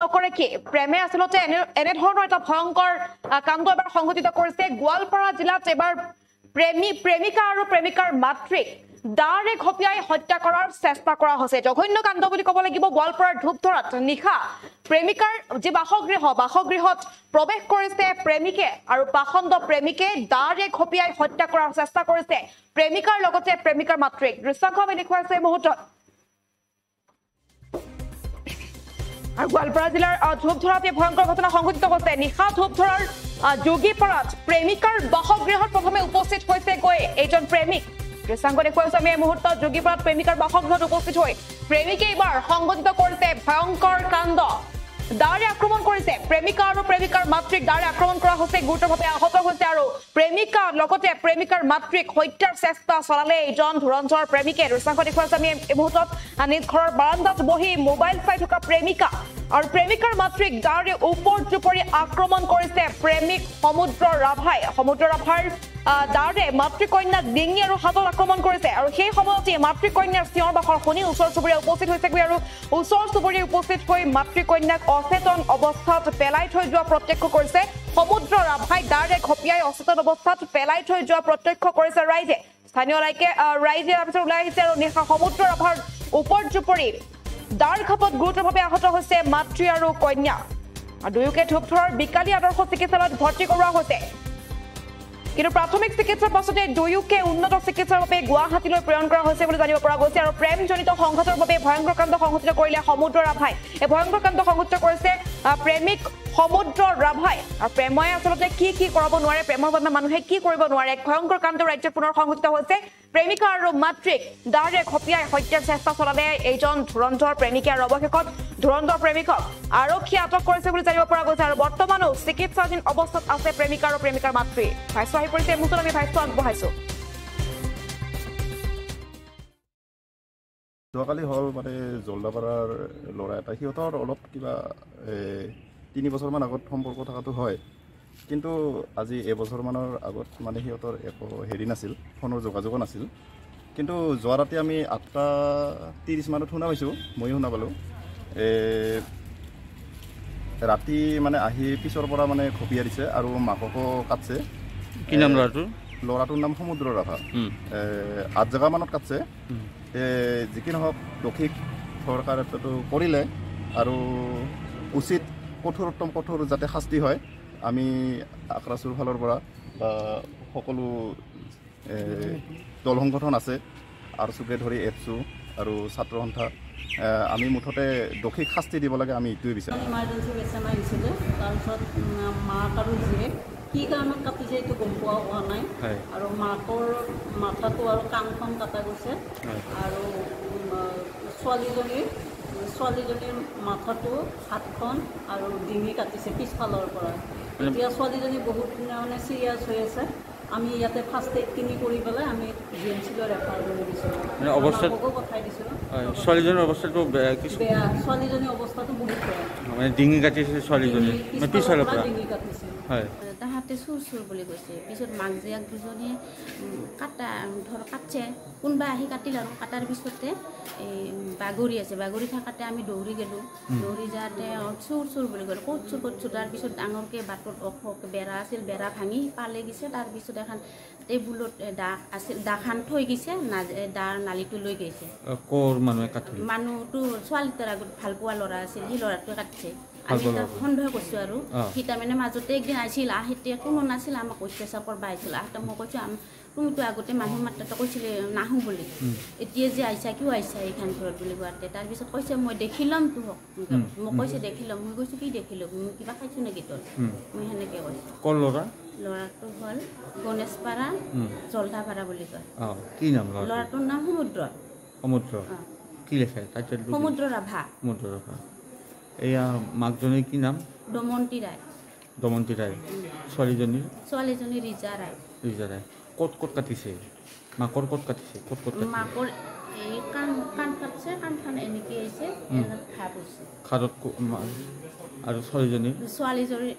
নকৰে কি প্ৰেমে আসলতে এনে ধৰণৰ এটা ভয়ংকৰ কাণ্ড এবাৰ সংঘটিত কৰিছে গোৱালপাৰা জিলাত এবাৰ প্ৰেমিকা আৰু প্ৰেমিকাৰ মাতৃক দাৰে ঘপিয়াই হত্যা কৰাৰ চেষ্টা কৰা হৈছে জঘন্য কাণ্ড বুলি ক'ব লাগিব গোৱালপাৰাৰ ধূপধৰাত নিশা প্ৰেমিকাৰ যি বাসগৃহত প্ৰৱেশ কৰিছে প্ৰেমিকে আৰু পাখণ্ড প্ৰেমিকে দাৰে ঘপিয়াই হত্যা কৰাৰ চেষ্টা কৰিছে প্ৰেমিকাৰ লগতে প্ৰেমিকাৰ মাতৃক দৃশ্যখন দেখুৱাইছে মুহূৰ্তত আৰু গোৱালপাৰা জিলাৰ ধূপধৰাত এই ভয়ংকৰ ঘটনা সংঘটিত হৈছে নিশা ধূপধৰাৰ যোগীপাৰাত প্ৰেমিকাৰ বাসগৃহত প্ৰথমে উপস্থিত হৈছে গৈ এইজন প্ৰেমিক দৃশ্যাংক দেখুৱাইছো আমি এই মুহূৰ্তত যোগীপাৰাত প্ৰেমিকাৰ বাসগৃহত উপস্থিত হৈ প্ৰেমিকে এইবাৰ সংঘটিত কৰিছে ভয়ংকৰ কাণ্ড দাৰে আক্ৰমণ কৰিছে প্ৰেমিকা আৰু প্ৰেমিকাৰ মাতৃক দাৰে আক্ৰমণ কৰা হৈছে গুৰুতৰভাৱে আহত হৈছে আৰু প্ৰেমিকা লগতে প্ৰেমিকাৰ মাতৃক হত্যাৰ চেষ্টা চলালে এইজন ধুৰন্ধৰ প্ৰেমিকে দৃশ্যাংক দেখুৱাইছো আমি এই মুহূৰ্তত নিজ ঘৰৰ বাৰান্দাত বহি মোবাইল চাই থকা প্ৰেমিকা আৰু প্ৰেমিকাৰ মাতৃক দাৰে ওপৰ জুপৰি আক্ৰমণ কৰিছে প্ৰেমিক সমুদ্ৰ ৰাভাৰ দাৰে মাতৃকন্যাক ডিঙি আৰু হাতত আক্ৰমণ কৰিছে আৰু সেই সময়তে মাতৃকন্যাৰ চিঞৰ বাখৰ শুনি ওচৰ চুবুৰীয়া উপস্থিত হৈছেগৈ আৰু ওচৰ চুবুৰীয়া উপস্থিত হৈ মাতৃকন্যাক অচেতন অৱস্থাত পেলাই থৈ যোৱা প্ৰত্যক্ষ কৰিছে সমুদ্ৰ ৰাভাই দাৰে ঘপিয়াই অচেতন অৱস্থাত পেলাই থৈ যোৱা প্ৰত্যক্ষ কৰিছে ৰাইজে স্থানীয় ৰাইজে তাৰপিছত ওলাই আহিছে আৰু নিশা সমুদ্ৰ ৰাভাৰ ওপৰ জুপৰি দাৰ খাপত গুৰুতৰভাৱে আহত হৈছে মাতৃ আৰু কন্যা আৰু দুয়োকে ধূপধৰাৰ বিকালী আদৰ্শ চিকিৎসালয়ত ভৰ্তি কৰোৱা হৈছে কিন্তু প্ৰাথমিক চিকিৎসাৰ পাছতে দুয়োকে উন্নত চিকিৎসাৰ বাবে গুৱাহাটীলৈ প্ৰেৰণ কৰা হৈছে বুলি জানিব পৰা গৈছে আৰু প্ৰেমজনিত সংঘাতৰ বাবে ভয়ংকৰ কাণ্ড সংঘটিত কৰিলে সমুদ্ৰ ৰাভাই এই ভয়ংকৰ কাণ্ড সংঘটিত কৰিছে প্ৰেমিক সমুদ্ৰ ৰাভাই আৰু প্ৰেমই আসলতে কি কৰাব নোৱাৰে প্ৰেমৰ বাবে মানুহে কি কৰিব নোৱাৰে এক ভয়ংকৰ কাণ্ড ৰাজ্যত পুনৰ সংঘটিত হৈছে প্ৰেমিকা আৰু মাতৃক দাৰে ঘপিয়াই হত্যাৰ চেষ্টা চলালে এইজন ধুৰন্ধৰ প্ৰেমিকে আৰু অৱশেষত ধুৰন্ধৰ প্ৰেমিকক আৰক্ষীয়ে আটক কৰিছে বুলি জানিব পৰা গৈছে আৰু বৰ্তমানো চিকিৎসাধীন অৱস্থাত আছে প্ৰেমিকা আৰু প্ৰেমিকাৰ মাতৃ ভাষ্য আহি পৰিছে মুহূৰ্তত আমি ভাষ্য আগবঢ়াইছো যোৱাকালি হ'ল মানে জলদাপাৰাৰ ল'ৰা এটা সিহঁতৰ অলপ কিবা 3 বছৰমান আগত সম্পৰ্ক থকাটো হয় কিন্তু আজি এবছৰমানৰ আগত মানে সিহঁতৰ একো হেৰি নাছিল ফোনৰ যোগাযোগ নাছিল কিন্তু যোৱা ৰাতি আমি 8:30 মানত শুনা পাইছোঁ ময়ো শুনা পালোঁ ৰাতি মানে আহি পিছৰ পৰা মানে ঘপিয়াই দিছে আৰু মাককো কাটছে কি নাম ল'ৰাটোৰ নাম সমুদ্ৰ ৰাভা 8 জেগামানত কাটছে যিকি নহওক দোষীক চৰকাৰেতো কৰিলে আৰু উচিত কঠোৰতম কঠোৰ যাতে শাস্তি হয় আমি আক্ৰাচুৰ ফালৰ পৰা সকলো দল সংগঠন আছে আৰু চুকে ধৰি এপছু আৰু ছাত্ৰ সন্থা আমি মুঠতে দোষীক শাস্তি দিব লাগে আমি এইটোৱে বিচাৰোঁ ইমাৰ্জেঞ্চি পেচেণ্ট আহিছিলে তাৰপিছত মাক আৰু জীয়েক কি কাৰণত কাটিছে এইটো গম পোৱা হোৱা নাই আৰু মাকৰ মাথাটো আৰু কাণখন কটা গৈছে আৰু ছোৱালীজনীৰ মাথাটো হাতখন আৰু ডিঙি কাটিছে পিছফালৰ পৰা এতিয়া ছোৱালীজনী বহুত মানে চিৰিয়াছ হৈ আছে আমি ইয়াতে ফাৰ্ষ্ট এইড কিনি কৰি পেলাই আমি GMC-লৈ ৰেফাৰ কৰি দিছোঁ অৱস্থাটো পঠাই দিছোঁ ছোৱালীজনীৰ অৱস্থাটো বেয়া ছোৱালীজনীৰ অৱস্থাটো বহুত বেয়া মানে ডিঙি কাটিছে ছোৱালীজনী পিছফালৰ পৰা ডিঙি কাটিছে হয় তাহাঁতে চুৰ বুলি কৈছে পিছত মাক জীয়েক দুজনীয়ে কাটছে কোনোবা আহি কাটিল আৰু কাটাৰ পিছতে এই বাগৰি থাকাতে আমি দৌৰি গ'লোঁ দৌৰি যাওঁতে চুৰ বুলি ক'লোঁ ক'ত চুৰ তাৰপিছত ডাঙৰকৈ বাটত বেৰা আছিল বেৰা ভাঙি পালে গৈছে তাৰপিছত এখন টেবুলত দাখান থৈ গৈছে দাৰ নালিটো লৈ গৈছে ক'ৰ মানুহে কাটিল মানুহটো ছোৱালীটোৰ আগত ভাল পোৱা ল'ৰা আছিল সেই ল'ৰাটোৱে কাটিছে আমি তাক সন্দেহ কৰিছোঁ আৰু সি তাৰমানে মাজতে একদিন আহিছিল তেতিয়া কোনো নাছিল আমাক অত্যাচাৰ কৰিব আহিছিল আহোঁতে মই কৈছোঁ তুমিতো আগতে মানুহ মাত্ৰাটো কৈছিলে নাহোঁ বুলি এতিয়া যে আহিছা কিয় আহিছা এইখন ঘৰত বুলি কোৱাতে তাৰপিছত কৈছে মই দেখি ল'ম তোক মই কৈছে দেখি ল'ম মই কৈছোঁ কি দেখি ল'ম মই কিবা খাইছোঁ নেকি তোৰ মই সেনেকৈ কৈছোঁ ক'ৰ ল'ৰাটো হ'ল গণেশপাৰা জলদাপাৰা বুলি কয় কি নাম ল'ৰাটোৰ নাম সমুদ্ৰ কি লেখে সমুদ্ৰ ৰাভা এয়া মাকজনীৰ কি নাম দমন্তী ৰায় ছোৱালীজনী ৰিজা ৰায় ক'ত কাটিছে মাকৰ ক'ত কাটিছে মাকৰ এই কাণ কাটছে কাণখন এনেকৈ আহিছে ঘাপ হৈছে খাৰত আৰু ছোৱালীজনী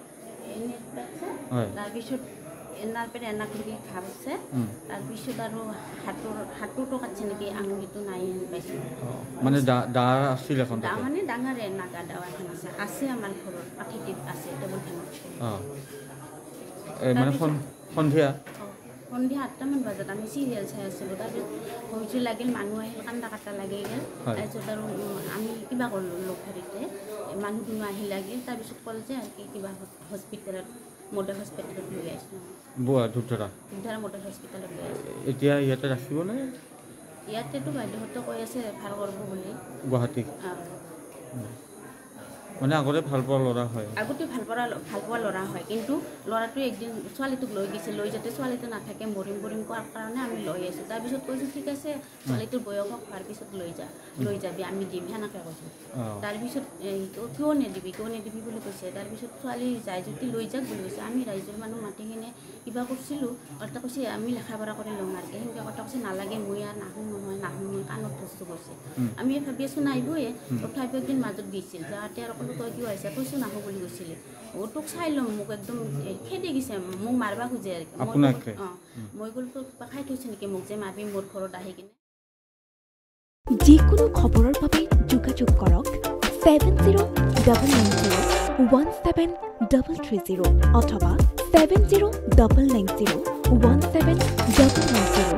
এনে কাটছে তাৰপিছত এনাৰ পৰা এনাক লগি ঘাপ আছে তাৰপিছত আৰু হাতৰটো কাটছে নেকি আঙুলিটো নাই পাইছোঁ মানে দা আছিল এখন দা মানে ডাঙৰে নাগা দাও এখন আছে আমাৰ ঘৰত কাঠিটিত আছে টেবুল ফেনত মানে সন্ধিয়া সন্ধিয়া 8টামান বজাত আমি চিৰিয়েল চাই আছিলোঁ তাৰপিছত ভৰিটো লাগিল মানুহ আহিল কান্দা কাটা লাগি গ'ল তাৰপিছত আৰু আমি কিবা কৰিলোঁ লগ ধৰিতে মানুহ দুনুহ আহি লাগিল তাৰপিছত ক'লে যে আৰু কিবা হস্পিটেলত মডেল হস্পিটেলত লৈ আহিছোঁ ধূপধাৰা মডেল হস্পিটেলত লৈ আহিছোঁ এতিয়া ইয়াতে ৰাখিবনে ইয়াতেতো বাইদেউহঁতে কৈ আছে ভাল কৰিব বুলি গুৱাহাটী মানে আগতে ভাল পোৱা ল'ৰা হয় আগতে ভাল পোৱা ল'ৰা হয় কিন্তু ল'ৰাটোৱে একদিন ছোৱালীটোক লৈ গৈছে লৈ যাতে ছোৱালীটো নাথাকে মৰিম কোৱাৰ কাৰণে আমি লৈ আহিছোঁ তাৰপিছত কৈছোঁ ঠিক আছে ছোৱালীটোৰ বয়স হোৱাৰ পিছত লৈ যাবি আমি দিম সেনেকৈ কৈছোঁ তাৰপিছত কিয় নিদিবি বুলি কৈছে তাৰপিছত ছোৱালী যাই যদি লৈ যাওক বুলি কৈছে আমি ৰাইজৰ মানুহ মাতি কিনে কিবা কৰিছিলোঁ আৰু কৈছে আমি লেখা পঢ়া কৰি লওঁ আৰু সেনেকৈ কথা কৈছে নালাগে মই আৰু নাহোঁ মই কাণত ধৰিছোঁ কৈছে আমি ভাবি আছোঁ নাহিবয়ে তথাপিও একদিন মাজত গৈছিল যাতে আৰু তই কিয় আহিছে কৈছোঁ নাহোঁ বুলি কৈছিলে তোক চাই ল'ম মোক একদম খেদি গৈছে মোক মাৰিব খোজে আৰু মই ক'লো তোক খাই থৈছে নেকি মোক যে মাৰিবি মোৰ ঘৰত আহি কিনে যিকোনো খবৰৰ বাবে যোগাযোগ কৰক 7099017330 অথবা 7099017990